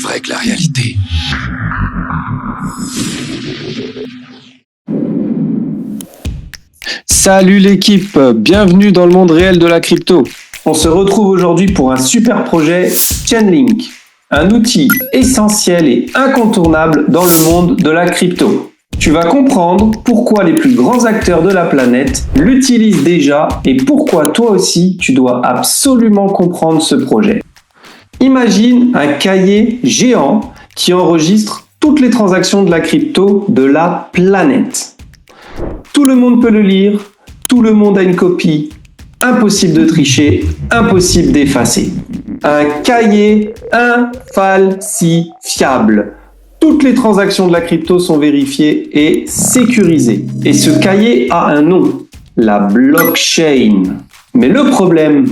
vrai que la réalité. Salut l'équipe, bienvenue dans le monde réel de la crypto. On se retrouve aujourd'hui pour un super projet Chainlink, un outil essentiel et incontournable dans le monde de la crypto. Tu vas comprendre pourquoi les plus grands acteurs de la planète l'utilisent déjà et pourquoi toi aussi tu dois absolument comprendre ce projet. Imagine un cahier géant qui enregistre toutes les transactions de la crypto de la planète. Tout le monde peut le lire, tout le monde a une copie. Impossible de tricher, impossible d'effacer. Un cahier infalsifiable. Toutes les transactions de la crypto sont vérifiées et sécurisées. Et ce cahier a un nom, la blockchain. Mais le problème,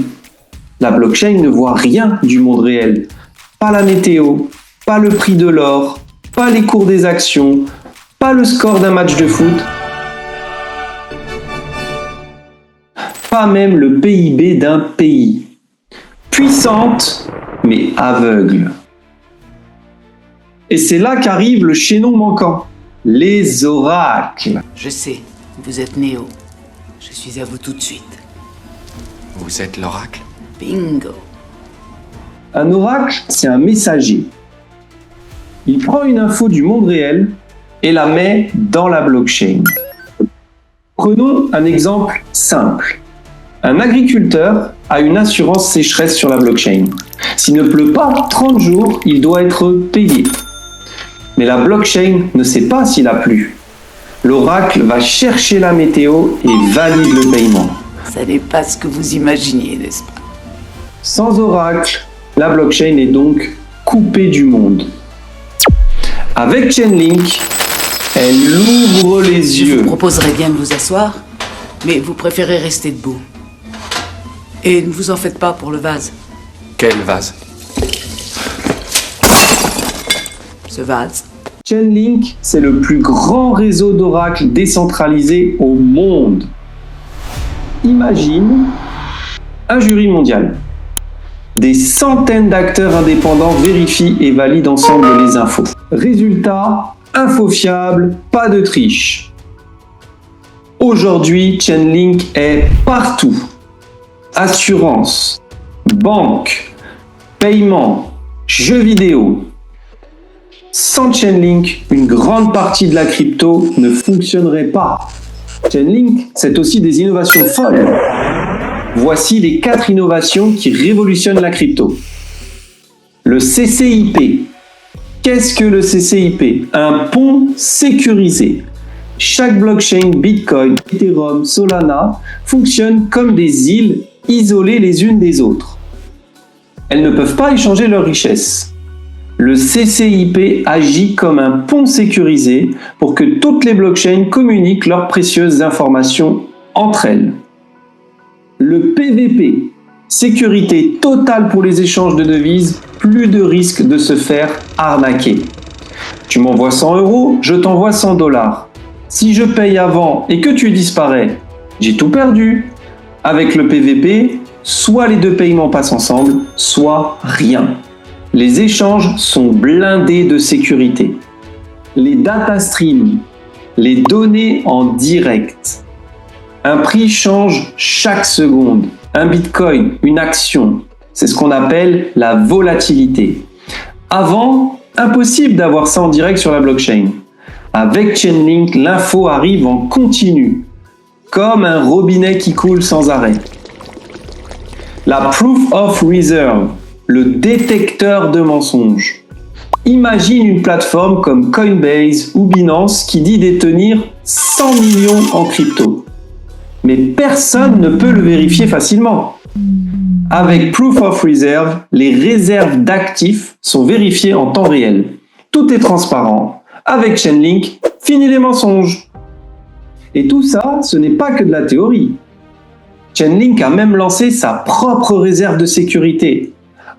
la blockchain ne voit rien du monde réel. Pas la météo, pas le prix de l'or, pas les cours des actions, pas le score d'un match de foot, pas même le PIB d'un pays. Puissante, mais aveugle. Et c'est là qu'arrive le chaînon manquant, les oracles. Je sais, vous êtes Néo. Je suis à vous tout de suite. Vous êtes l'oracle ? Bingo. Un oracle, c'est un messager. Il prend une info du monde réel et la met dans la blockchain. Prenons un exemple simple. Un agriculteur a une assurance sécheresse sur la blockchain. S'il ne pleut pas 30 jours, il doit être payé. Mais la blockchain ne sait pas s'il a plu. L'oracle va chercher la météo et valide le paiement. Ça n'est pas ce que vous imaginiez, n'est-ce pas? Sans oracle, la blockchain est donc coupée du monde. Avec Chainlink, elle ouvre les Je yeux. vous proposerais bien de vous asseoir, mais vous préférez rester debout. Et ne vous en faites pas pour le vase. Quel vase ? Ce vase. Chainlink, c'est le plus grand réseau d'oracles décentralisé au monde. Imagine un jury mondial. Des centaines d'acteurs indépendants vérifient et valident ensemble les infos. Résultat, info fiable, pas de triche. Aujourd'hui, Chainlink est partout. Assurance, banque, paiement, jeux vidéo. Sans Chainlink, une grande partie de la crypto ne fonctionnerait pas. Chainlink, c'est aussi des innovations folles. Voici les 4 innovations qui révolutionnent la crypto. Le CCIP. Qu'est-ce que le CCIP ? Un pont sécurisé. Chaque blockchain, Bitcoin, Ethereum, Solana fonctionne comme des îles isolées les unes des autres. Elles ne peuvent pas échanger leurs richesses. Le CCIP agit comme un pont sécurisé pour que toutes les blockchains communiquent leurs précieuses informations entre elles. Le PVP, sécurité totale pour les échanges de devises, plus de risque de se faire arnaquer. Tu m'envoies 100 €, je t'envoie 100 $. Si je paye avant et que tu disparais, j'ai tout perdu. Avec le PVP, soit les deux paiements passent ensemble, soit rien. Les échanges sont blindés de sécurité. Les data streams, les données en direct. Un prix change chaque seconde. Un bitcoin, une action, c'est ce qu'on appelle la volatilité. Avant, impossible d'avoir ça en direct sur la blockchain. Avec Chainlink, l'info arrive en continu, comme un robinet qui coule sans arrêt. La Proof of Reserve, le détecteur de mensonges. Imagine une plateforme comme Coinbase ou Binance qui dit détenir 100 millions en crypto. Mais personne ne peut le vérifier facilement. Avec Proof of Reserve, les réserves d'actifs sont vérifiées en temps réel. Tout est transparent. Avec Chainlink, fini les mensonges. Et tout ça, ce n'est pas que de la théorie. Chainlink a même lancé sa propre réserve de sécurité.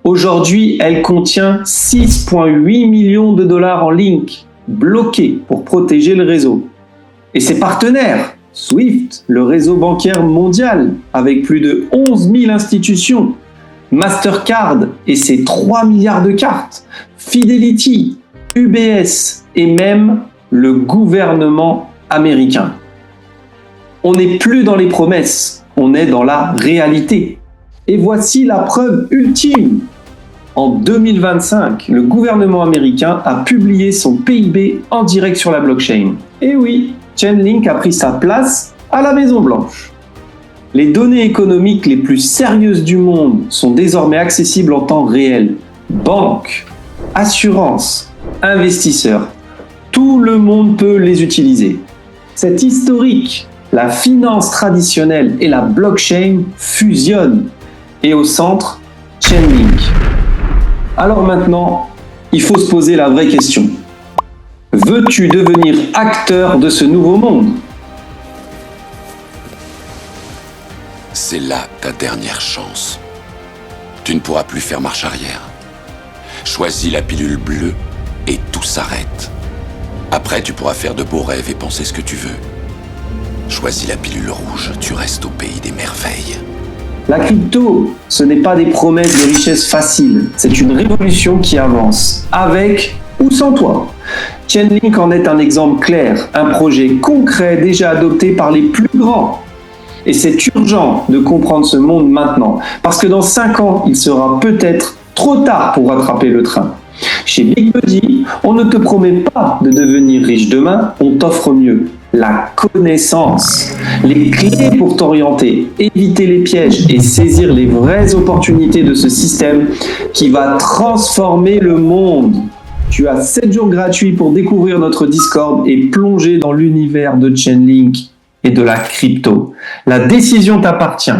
Aujourd'hui, elle contient 6,8 millions de dollars en Link, bloqués pour protéger le réseau. Et ses partenaires, Swift, le réseau bancaire mondial, avec plus de 11 000 institutions, Mastercard et ses 3 milliards de cartes, Fidelity, UBS et même le gouvernement américain. On n'est plus dans les promesses, on est dans la réalité. Et voici la preuve ultime. En 2025, le gouvernement américain a publié son PIB en direct sur la blockchain. Et oui, Chainlink a pris sa place à la Maison-Blanche. Les données économiques les plus sérieuses du monde sont désormais accessibles en temps réel. Banques, assurances, investisseurs, tout le monde peut les utiliser. C'est historique. La finance traditionnelle et la blockchain fusionnent. Et au centre, Chainlink. Alors maintenant, il faut se poser la vraie question. Veux-tu devenir acteur de ce nouveau monde ? C'est là ta dernière chance. Tu ne pourras plus faire marche arrière. Choisis la pilule bleue et tout s'arrête. Après, tu pourras faire de beaux rêves et penser ce que tu veux. Choisis la pilule rouge, tu restes au pays des merveilles. La crypto, ce n'est pas des promesses de richesse faciles, c'est une révolution qui avance, avec ou sans toi. Chainlink en est un exemple clair, un projet concret déjà adopté par les plus grands. Et c'est urgent de comprendre ce monde maintenant, parce que dans 5 ans, il sera peut-être trop tard pour rattraper le train. Chez Big Buddy, on ne te promet pas de devenir riche demain, on t'offre mieux. La connaissance, les clés pour t'orienter, éviter les pièges et saisir les vraies opportunités de ce système qui va transformer le monde. Tu as 7 jours gratuits pour découvrir notre Discord et plonger dans l'univers de Chainlink et de la crypto. La décision t'appartient.